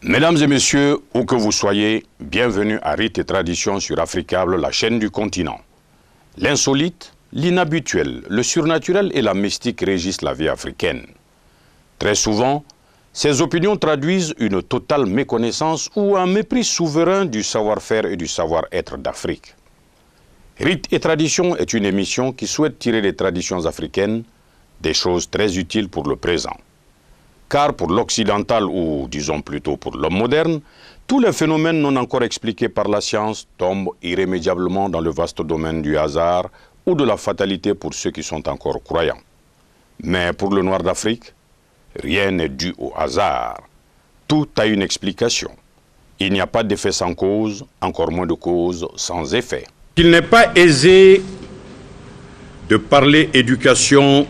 Mesdames et messieurs, où que vous soyez, bienvenue à Rites et Traditions sur Africable, la chaîne du continent. L'insolite, l'inhabituel, le surnaturel et la mystique régissent la vie africaine. Très souvent, ces opinions traduisent une totale méconnaissance ou un mépris souverain du savoir-faire et du savoir-être d'Afrique. Rites et Traditions est une émission qui souhaite tirer des traditions africaines des choses très utiles pour le présent. Car pour l'occidental, ou disons plutôt pour l'homme moderne, tous les phénomènes non encore expliqués par la science tombent irrémédiablement dans le vaste domaine du hasard ou de la fatalité pour ceux qui sont encore croyants. Mais pour le noir d'Afrique, rien n'est dû au hasard. Tout a une explication. Il n'y a pas d'effet sans cause, encore moins de cause sans effet. Il n'est pas aisé de parler éducation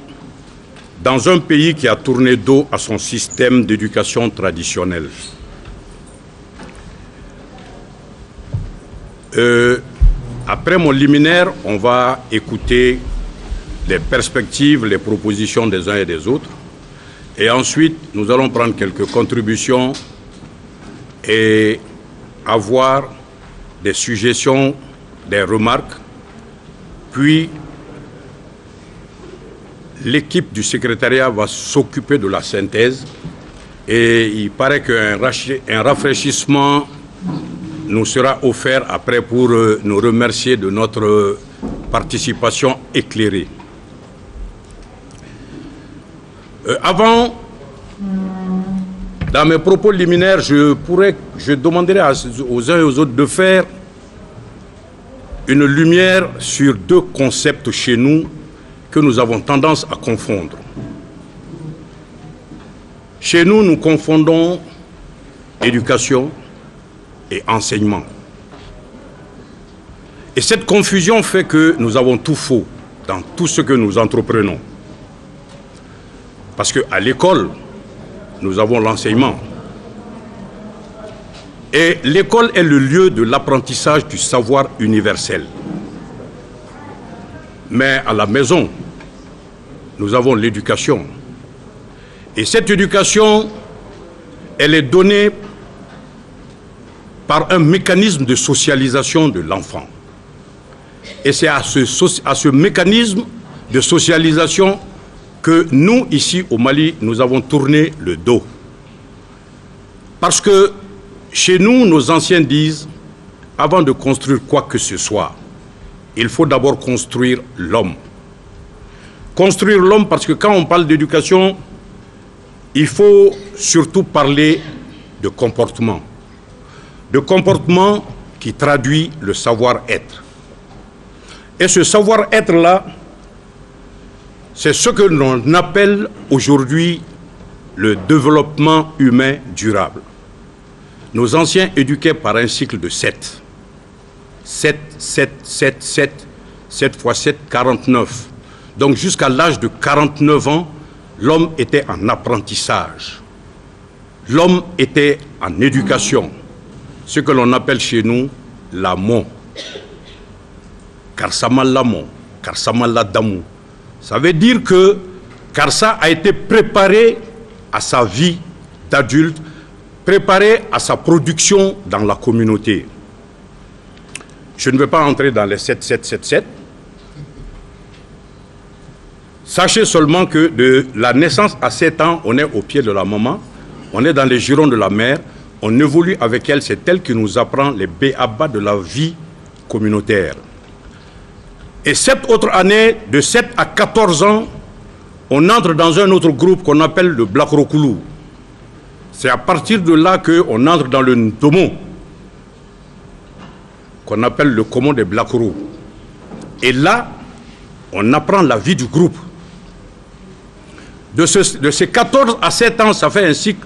dans un pays qui a tourné dos à son système d'éducation traditionnel. Après mon liminaire, on va écouter les perspectives, les propositions des uns et des autres. Et ensuite, nous allons prendre quelques contributions et avoir des suggestions, des remarques. Puis, l'équipe du secrétariat va s'occuper de la synthèse. Et il paraît qu'un rafraîchissement nous sera offert après pour nous remercier de notre participation éclairée. Avant, dans mes propos liminaires, je demanderai aux uns et aux autres de faire une lumière sur deux concepts chez nous que nous avons tendance à confondre. Chez nous, nous confondons éducation et enseignement. Et cette confusion fait que nous avons tout faux dans tout ce que nous entreprenons. Parce qu'à l'école, nous avons l'enseignement. Et l'école est le lieu de l'apprentissage du savoir universel. Mais à la maison, nous avons l'éducation. Et cette éducation, elle est donnée par un mécanisme de socialisation de l'enfant. Et c'est à ce mécanisme de socialisation que nous, ici au Mali, nous avons tourné le dos. Parce que chez nous, nos anciens disent, avant de construire quoi que ce soit, il faut d'abord construire l'homme. Construire l'homme parce que quand on parle d'éducation, il faut surtout parler de comportement. De comportement qui traduit le savoir-être. Et ce savoir-être-là, c'est ce que l'on appelle aujourd'hui le développement humain durable. Nos anciens éduquaient par un cycle de 7. 7, 7, 7, 7, 7 fois 7, 49. Donc jusqu'à l'âge de 49 ans, l'homme était en apprentissage. L'homme était en éducation. Ce que l'on appelle chez nous l'amont. Karsama l'amont, Karsama l'adamou. Ça veut dire que Karsa a été préparé à sa vie d'adulte, préparé à sa production dans la communauté. Je ne vais pas entrer dans les 7, 7, 7, 7. Sachez seulement que de la naissance à 7 ans, on est au pied de la maman, on est dans les girons de la mère, on évolue avec elle, c'est elle qui nous apprend les b.a.-ba de la vie communautaire. Et cette autre année, de 7 à 14 ans, on entre dans un autre groupe qu'on appelle le Blakrokulu. C'est à partir de là qu'on entre dans le Ntomo, qu'on appelle le Komo des Blakrou. Et là, on apprend la vie du groupe. De ces 14 à 7 ans, ça fait un cycle.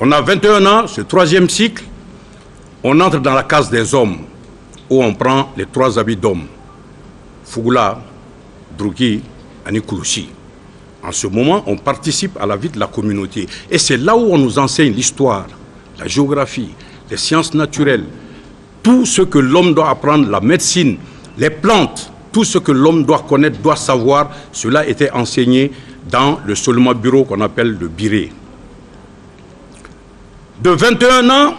On a 21 ans, ce troisième cycle, on entre dans la case des hommes, où on prend les 3 habits d'hommes. Fugula, Drugi, Anikulushi. En ce moment, on participe à la vie de la communauté. Et c'est là où on nous enseigne l'histoire, la géographie, les sciences naturelles, tout ce que l'homme doit apprendre, la médecine, les plantes, tout ce que l'homme doit connaître, doit savoir, cela était enseigné dans le Soloma Bureau qu'on appelle le Biré. De 21 ans,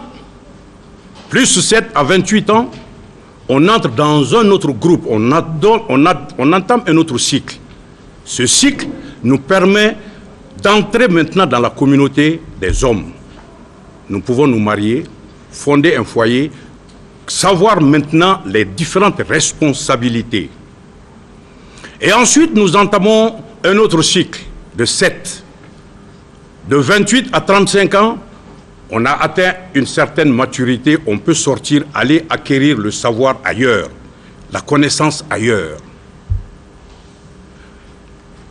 plus 7 à 28 ans, on entre dans un autre groupe, on entame un autre cycle. Ce cycle nous permet d'entrer maintenant dans la communauté des hommes. Nous pouvons nous marier, fonder un foyer, savoir maintenant les différentes responsabilités. Et ensuite, nous entamons un autre cycle de 7. De 28 à 35 ans, on a atteint une certaine maturité, on peut sortir, aller acquérir le savoir ailleurs, la connaissance ailleurs.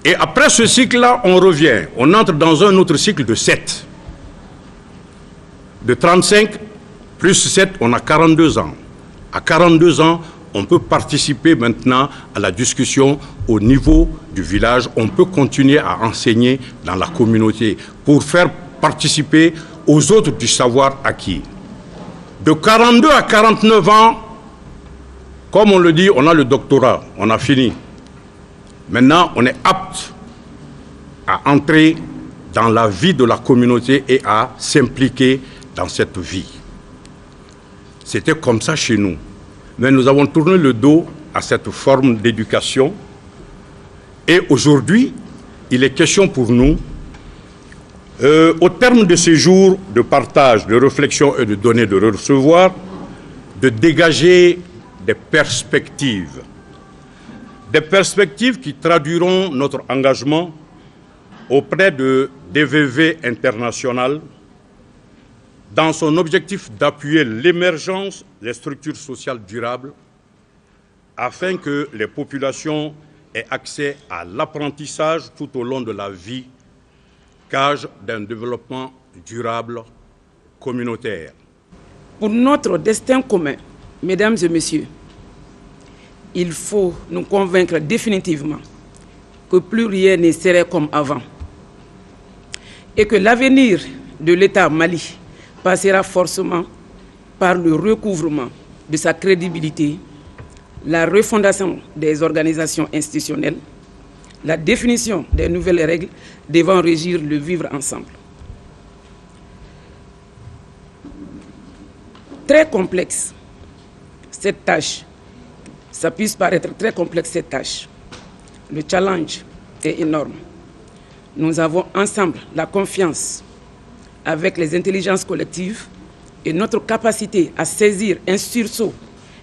Et après ce cycle-là, on revient, on entre dans un autre cycle de 7. De 35 plus 7, on a 42 ans. À 42 ans, on peut participer maintenant à la discussion au niveau du village. On peut continuer à enseigner dans la communauté pour faire participer aux autres du savoir acquis. De 42 à 49 ans, comme on le dit, on a le doctorat, on a fini. Maintenant, on est apte à entrer dans la vie de la communauté et à s'impliquer dans cette vie. C'était comme ça chez nous. Mais nous avons tourné le dos à cette forme d'éducation. Et aujourd'hui, il est question pour nous, au terme de ces jours de partage, de réflexion et de donner, de recevoir, de dégager des perspectives. Des perspectives qui traduiront notre engagement auprès de DVV International dans son objectif d'appuyer l'émergence des structures sociales durables afin que les populations aient accès à l'apprentissage tout au long de la vie, gage d'un développement durable communautaire. Pour notre destin commun, mesdames et messieurs, il faut nous convaincre définitivement que plus rien ne serait comme avant et que l'avenir de l'État Mali passera forcément par le recouvrement de sa crédibilité, la refondation des organisations institutionnelles, la définition des nouvelles règles devant régir le vivre ensemble. Très complexe, cette tâche, ça puisse paraître très complexe cette tâche. Le challenge est énorme. Nous avons ensemble la confiance avec les intelligences collectives et notre capacité à saisir un sursaut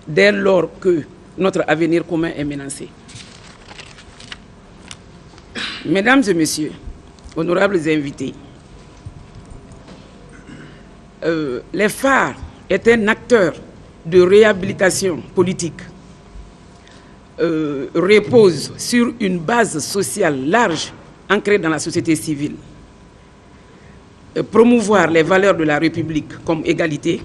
dès lors que notre avenir commun est menacé. Mesdames et messieurs, honorables invités, les phares est un acteur de réhabilitation politique, repose sur une base sociale large ancrée dans la société civile. Promouvoir les valeurs de la République comme égalité,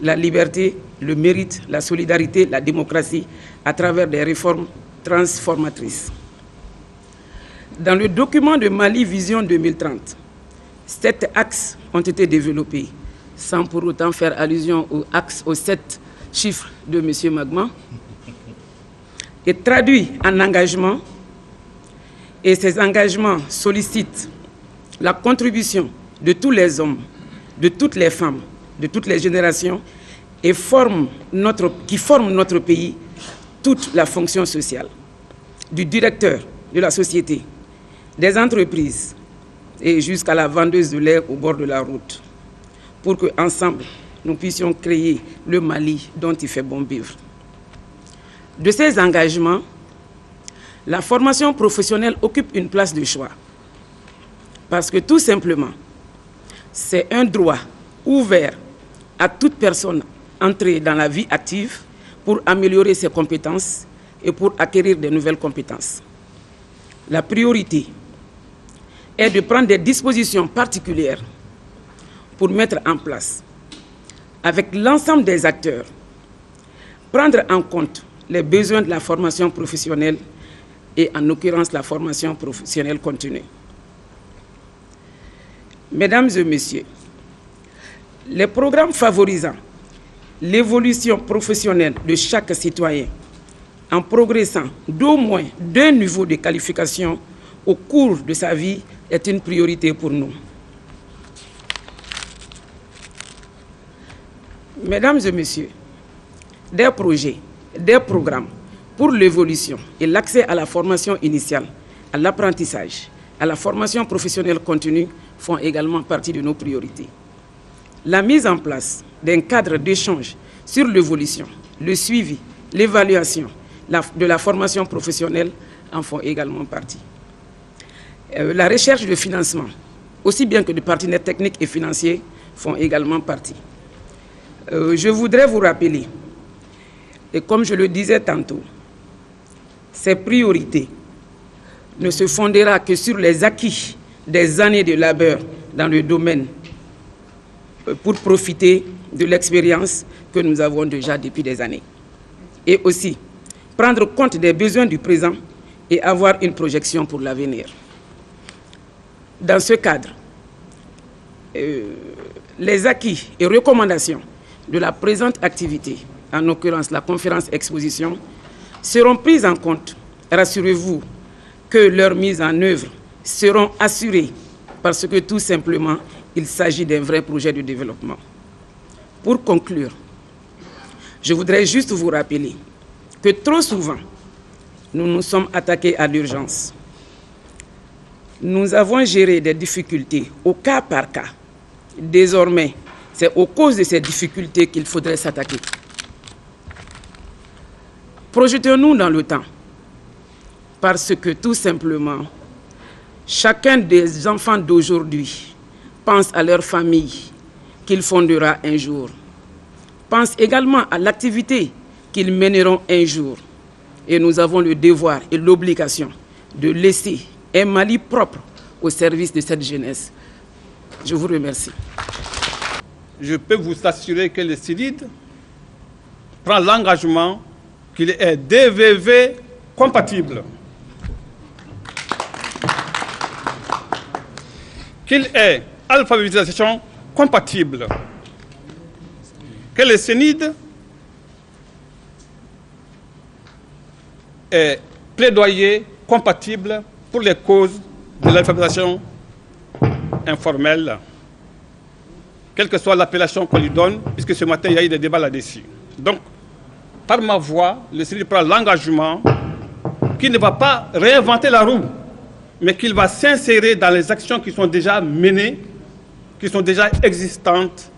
la liberté, le mérite, la solidarité, la démocratie à travers des réformes transformatrices. Dans le document de Mali Vision 2030, 7 axes ont été développés, sans pour autant faire allusion aux 7 chiffres de M. Magma, et traduits en engagements, et ces engagements sollicitent la contribution de tous les hommes, de toutes les femmes, de toutes les générations, et qui forment notre pays, toute la fonction sociale, du directeur de la société, des entreprises, et jusqu'à la vendeuse de l'air au bord de la route, pour qu'ensemble, nous puissions créer le Mali dont il fait bon vivre. De ces engagements, la formation professionnelle occupe une place de choix, parce que tout simplement, c'est un droit ouvert à toute personne entrée dans la vie active pour améliorer ses compétences et pour acquérir de nouvelles compétences. La priorité est de prendre des dispositions particulières pour mettre en place, avec l'ensemble des acteurs, prendre en compte les besoins de la formation professionnelle et en l'occurrence la formation professionnelle continue. Mesdames et messieurs, les programmes favorisant l'évolution professionnelle de chaque citoyen en progressant d'au moins d'un niveau de qualification au cours de sa vie est une priorité pour nous. Mesdames et messieurs, des projets, des programmes pour l'évolution et l'accès à la formation initiale, à l'apprentissage, à la formation professionnelle continue font également partie de nos priorités. La mise en place d'un cadre d'échange sur l'évolution, le suivi, l'évaluation de la formation professionnelle en font également partie. La recherche de financement, aussi bien que de partenaires techniques et financiers, font également partie. Je voudrais vous rappeler, et comme je le disais tantôt, ces priorités ne se fondera que sur les acquis des années de labeur dans le domaine pour profiter de l'expérience que nous avons déjà depuis des années. Et aussi, prendre compte des besoins du présent et avoir une projection pour l'avenir. Dans ce cadre, les acquis et recommandations de la présente activité, en l'occurrence la conférence-exposition, seront prises en compte. Rassurez-vous que leur mise en œuvre seront assurées parce que tout simplement, il s'agit d'un vrai projet de développement. Pour conclure, je voudrais juste vous rappeler que trop souvent, nous nous sommes attaqués à l'urgence. Nous avons géré des difficultés au cas par cas. Désormais, c'est aux causes de ces difficultés qu'il faudrait s'attaquer. Projetons-nous dans le temps, parce que tout simplement, chacun des enfants d'aujourd'hui pense à leur famille qu'il fondera un jour, pense également à l'activité qu'ils mèneront un jour. Et nous avons le devoir et l'obligation de laisser un Mali propre au service de cette jeunesse. Je vous remercie. Je peux vous assurer que le CNID prend l'engagement qu'il est DVV compatible, qu'il est alphabétisation compatible, que le CNID est plaidoyer compatible pour les causes de l'alphabétisation informelle, quelle que soit l'appellation qu'on lui donne, puisque ce matin, il y a eu des débats là-dessus. Donc, par ma voix, le CNID prend l'engagement qu'il ne va pas réinventer la roue, mais qu'il va s'insérer dans les actions qui sont déjà menées, qui sont déjà existantes,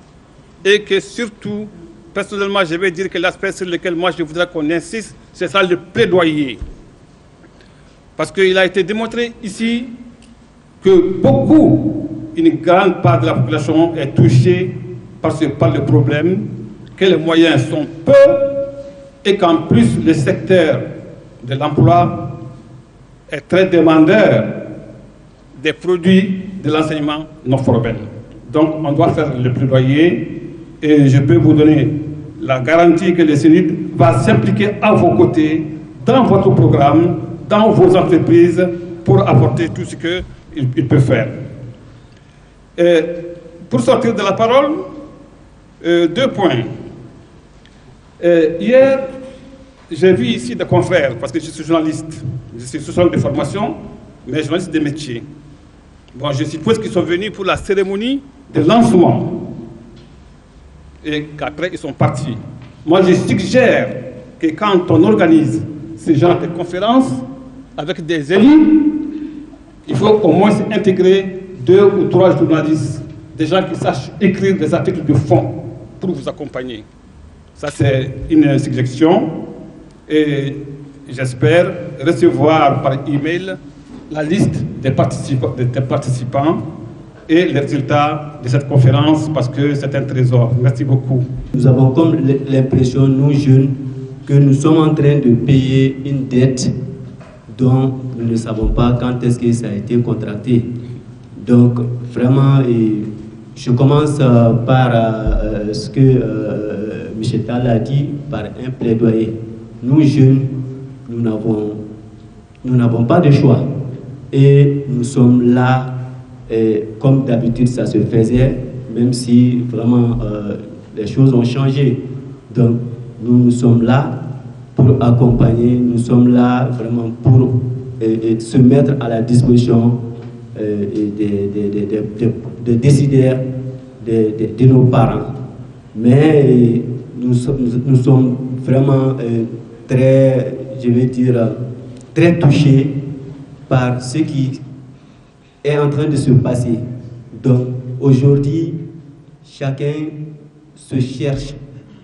et que surtout, personnellement, je vais dire que l'aspect sur lequel moi je voudrais qu'on insiste, c'est ça le plaidoyer. Parce qu'il a été démontré ici que une grande part de la population est touchée par le problème, que les moyens sont peu et qu'en plus le secteur de l'emploi est très demandeur des produits de l'enseignement non formel. Donc on doit faire le plaidoyer et je peux vous donner la garantie que le CNID va s'impliquer à vos côtés dans votre programme, dans vos entreprises pour apporter tout ce qu'il peut faire. Et pour sortir de la parole, 2 points. Hier, j'ai vu ici des confrères, parce que je suis journaliste, je suis sociologue de formation, mais journaliste de métier. Bon, je suppose qu'ils sont venus pour la cérémonie de lancement et qu'après ils sont partis. Moi, je suggère que quand on organise ce genre de conférences avec des élus, il faut au moins intégrer 2 ou 3 journalistes, des gens qui sachent écrire des articles de fond pour vous accompagner. Ça, c'est une suggestion et j'espère recevoir par email la liste des participants et les résultats de cette conférence parce que c'est un trésor. Merci beaucoup. Nous avons comme l'impression, nous jeunes, que nous sommes en train de payer une dette dont nous ne savons pas quand est-ce que ça a été contracté. Donc, vraiment, je commence par ce que M. Tal a dit, par un plaidoyer. Nous, jeunes, nous n'avons pas de choix. Et nous sommes là, comme d'habitude ça se faisait, même si vraiment les choses ont changé. Donc, nous sommes là pour accompagner, nous sommes là vraiment pour se mettre à la disposition des décideurs, de nos parents. Mais nous sommes vraiment très, je vais dire, très touchés par ce qui est en train de se passer. Donc aujourd'hui, chacun se cherche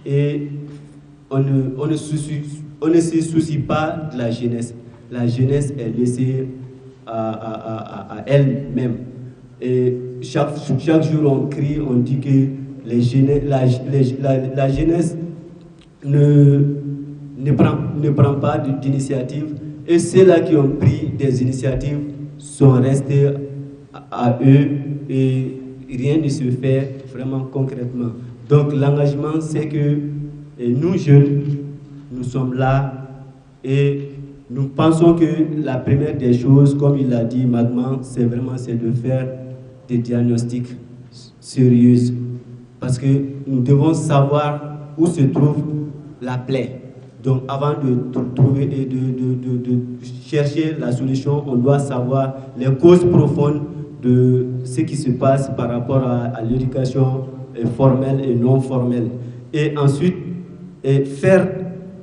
et on ne se soucie pas de la jeunesse. La jeunesse est laissée à elle-même. Et chaque jour on crie, on dit que la jeunesse ne prend pas d'initiative. Et ceux-là qui ont pris des initiatives sont restés à eux et rien ne se fait vraiment concrètement. Donc l'engagement, c'est que nous jeunes, nous sommes là et nous pensons que la première des choses, comme il l'a dit Magman, c'est de faire des diagnostics sérieux. Parce que nous devons savoir où se trouve la plaie. Donc avant de trouver et de chercher la solution, on doit savoir les causes profondes de ce qui se passe par rapport à l'éducation formelle et non formelle. Et ensuite,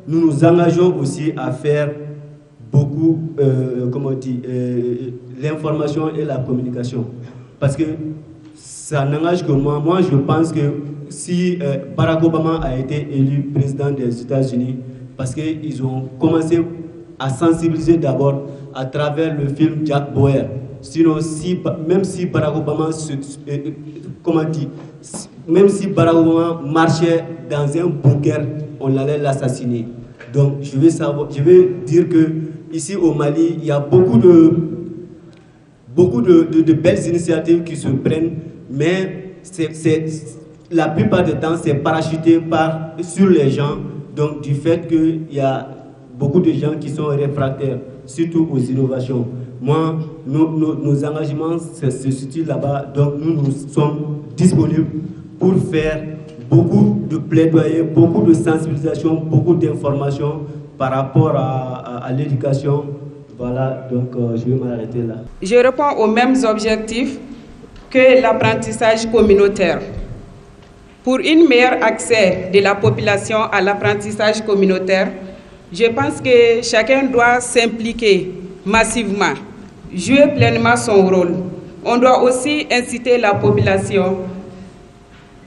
nous nous engageons aussi à faire beaucoup, l'information et la communication. Parce que ça n'engage que moi. Moi, je pense que si Barack Obama a été élu président des États-Unis, parce qu'ils ont commencé à sensibiliser d'abord à travers le film Jack Bauer. Sinon, même si Barack Obama marchait dans un bunker, on allait l'assassiner. Donc, je vais dire que ici au Mali, il y a beaucoup de belles initiatives qui se prennent, mais la plupart du temps, c'est parachuté sur les gens. Donc, du fait qu'il y a beaucoup de gens qui sont réfractaires, surtout aux innovations. Moi, nos engagements se situent là-bas, donc nous sommes disponibles pour faire beaucoup de plaidoyer, beaucoup de sensibilisation, beaucoup d'informations par rapport à l'éducation. Voilà, donc je vais m'arrêter là. Je réponds aux mêmes objectifs que l'apprentissage communautaire. Pour un meilleur accès de la population à l'apprentissage communautaire, je pense que chacun doit s'impliquer massivement, jouer pleinement son rôle. On doit aussi inciter la population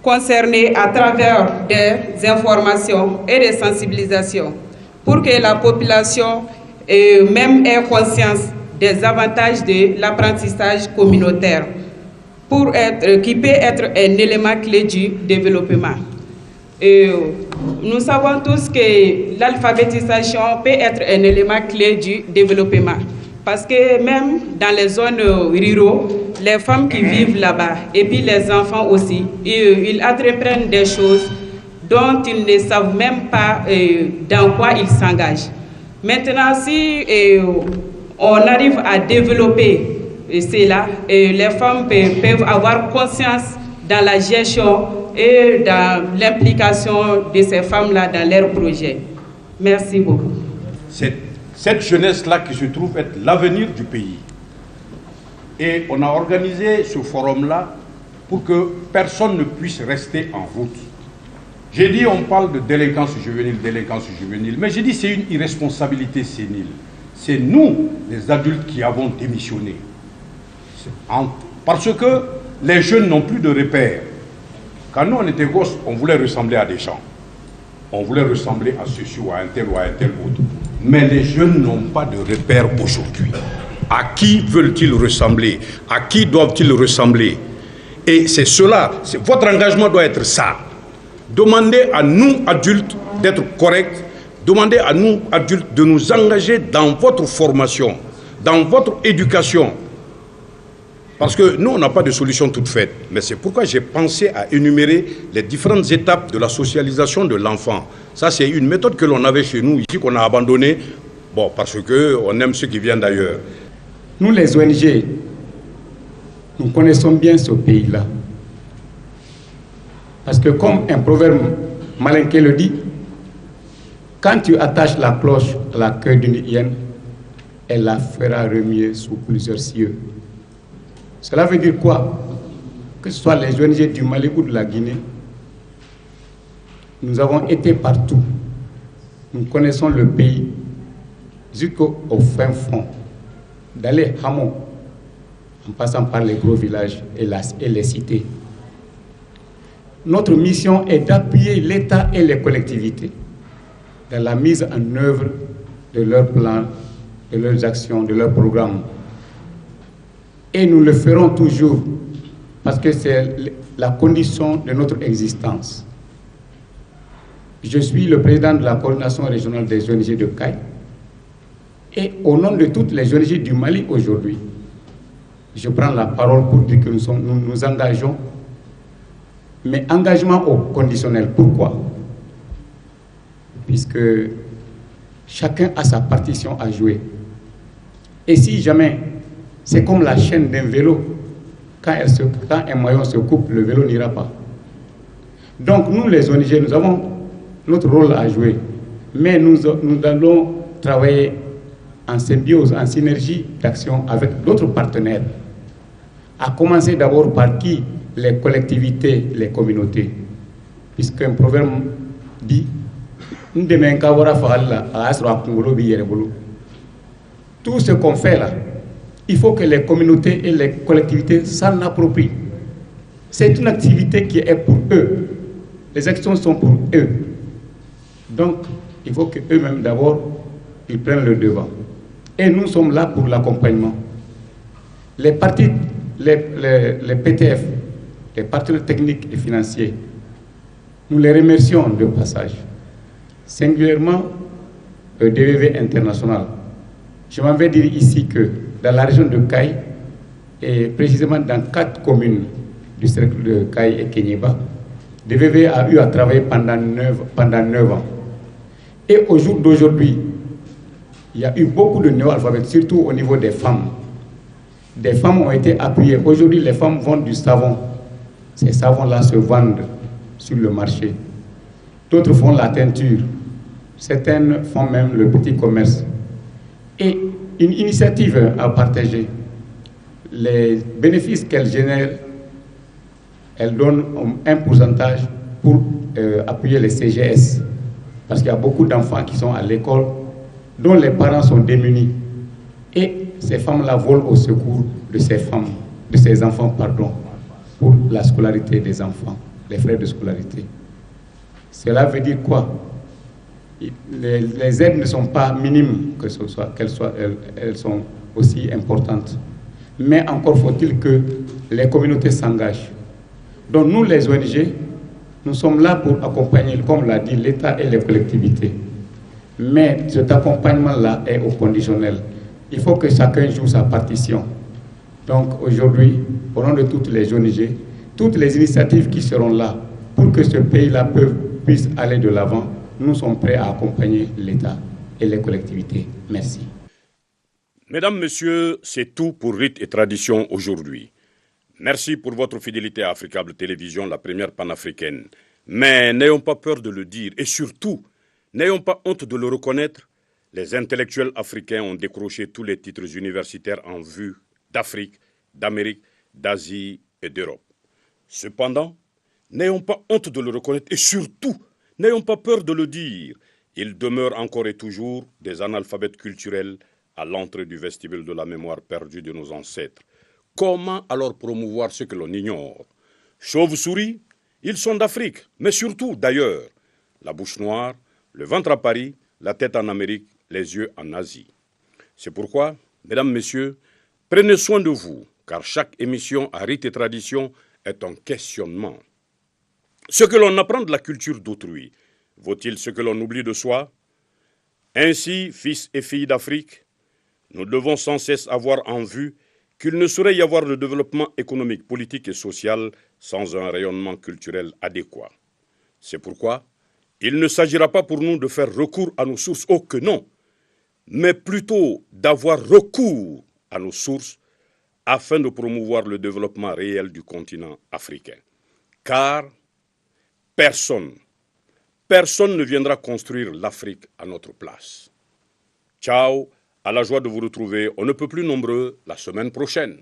concernée à travers des informations et des sensibilisations pour que la population même ait conscience des avantages de l'apprentissage communautaire qui peut être un élément clé du développement. Nous savons tous que l'alphabétisation peut être un élément clé du développement. Parce que même dans les zones rurales, les femmes qui vivent là-bas, et puis les enfants aussi, ils entreprennent des choses dont ils ne savent même pas dans quoi ils s'engagent. Maintenant, si on arrive à développer cela, les femmes peuvent avoir conscience dans la gestion et dans l'implication de ces femmes-là dans leurs projets. Merci beaucoup. Cette jeunesse-là qui se trouve être l'avenir du pays. Et on a organisé ce forum-là pour que personne ne puisse rester en route. J'ai dit, on parle de délinquance juvénile, mais j'ai dit c'est une irresponsabilité sénile. C'est nous, les adultes, qui avons démissionné. Parce que les jeunes n'ont plus de repères. Quand nous, on était gosses, on voulait ressembler à des gens. On voulait ressembler à ceci ou à un tel autre. Mais les jeunes n'ont pas de repères aujourd'hui. À qui veulent-ils ressembler? À qui doivent-ils ressembler? Et c'est cela, votre engagement doit être ça. Demandez à nous, adultes, d'être corrects. Demandez à nous, adultes, de nous engager dans votre formation, dans votre éducation. Parce que nous, on n'a pas de solution toute faite. Mais c'est pourquoi j'ai pensé à énumérer les différentes étapes de la socialisation de l'enfant. Ça, c'est une méthode que l'on avait chez nous, ici, qu'on a abandonnée. Bon, parce qu'on aime ceux qui viennent d'ailleurs. Nous, les ONG, nous connaissons bien ce pays-là. Parce que comme un proverbe malinqué le dit, quand tu attaches la cloche à la queue d'une hyène, elle la fera remuer sous plusieurs cieux. Cela veut dire quoi? Que ce soit les ONG du Mali ou de la Guinée, Nous avons été partout. Nous connaissons le pays jusqu'au fin fond. D'aller hameaux, en passant par les gros villages et les cités. Notre mission est d'appuyer l'État et les collectivités dans la mise en œuvre de leurs plans, de leurs actions, de leurs programmes. Et nous le ferons toujours parce que c'est la condition de notre existence. Je suis le président de la coordination régionale des ONG de CAI et au nom de toutes les ONG du Mali aujourd'hui, je prends la parole pour dire que nous nous engageons, mais engagement au conditionnel. Pourquoi? Puisque chacun a sa partition à jouer. Et si jamais, c'est comme la chaîne d'un vélo, quand un maillon se coupe, le vélo n'ira pas. Donc nous, les ONG, nous avons notre rôle à jouer, mais nous allons travailler en symbiose, en synergie d'action avec d'autres partenaires, à commencer d'abord par qui? Les collectivités, les communautés. Puisqu'un proverbe dit tout ce qu'on fait là, il faut que les communautés et les collectivités s'en approprient. C'est une activité qui est pour eux. Les actions sont pour eux. Donc, il faut qu'eux-mêmes d'abord, ils prennent le devant. Et nous sommes là pour l'accompagnement. Les partis, les PTF, les partenaires techniques et financiers, nous les remercions de passage. Singulièrement, le DVV international. Je m'en vais dire ici que dans la région de Caille, et précisément dans 4 communes du cercle de Caille et Kenyeba, DVV a eu à travailler pendant 9 ans. Et au jour d'aujourd'hui, il y a eu beaucoup de néo-alphabètes, surtout au niveau des femmes. Des femmes ont été appuyées. Aujourd'hui, les femmes vendent du savon. Ces savons-là se vendent sur le marché. D'autres font la teinture. Certaines font même le petit commerce. Et une initiative à partager. Les bénéfices qu'elles génèrent, elles donnent un pourcentage pour appuyer les CGS. Parce qu'il y a beaucoup d'enfants qui sont à l'école, dont les parents sont démunis. Et ces femmes-là volent au secours de ces enfants, pour la scolarité des enfants, les frais de scolarité. Cela veut dire quoi? Les aides ne sont pas minimes, elles sont aussi importantes. Mais encore faut-il que les communautés s'engagent. Donc nous, les ONG, nous sommes là pour accompagner, comme l'a dit l'État et les collectivités. Mais cet accompagnement-là est au conditionnel. Il faut que chacun joue sa partition. Donc aujourd'hui, au nom de toutes les ONG, toutes les initiatives qui seront là pour que ce pays-là puisse aller de l'avant, nous sommes prêts à accompagner l'État et les collectivités. Merci. Mesdames, Messieurs, c'est tout pour Rites et Traditions aujourd'hui. Merci pour votre fidélité à Africable Télévision, la première panafricaine. Mais n'ayons pas peur de le dire et surtout, n'ayons pas honte de le reconnaître. Les intellectuels africains ont décroché tous les titres universitaires en vue d'Afrique, d'Amérique, d'Asie et d'Europe. Cependant, n'ayons pas honte de le reconnaître et surtout, n'ayons pas peur de le dire. Ils demeurent encore et toujours des analphabètes culturels à l'entrée du vestibule de la mémoire perdue de nos ancêtres. Comment alors promouvoir ce que l'on ignore? Chauves-souris, ils sont d'Afrique, mais surtout d'ailleurs. La bouche noire, le ventre à Paris, la tête en Amérique, les yeux en Asie. C'est pourquoi, mesdames, messieurs, prenez soin de vous, car chaque émission à Rites et Traditions est un questionnement. Ce que l'on apprend de la culture d'autrui, vaut-il ce que l'on oublie de soi? Ainsi, fils et filles d'Afrique, nous devons sans cesse avoir en vue qu'il ne saurait y avoir de développement économique, politique et social sans un rayonnement culturel adéquat. C'est pourquoi il ne s'agira pas pour nous de faire recours à nos sources, oh que non, mais plutôt d'avoir recours à nos sources afin de promouvoir le développement réel du continent africain. Car personne ne viendra construire l'Afrique à notre place. Ciao, à la joie de vous retrouver, on ne peut plus nombreux, la semaine prochaine.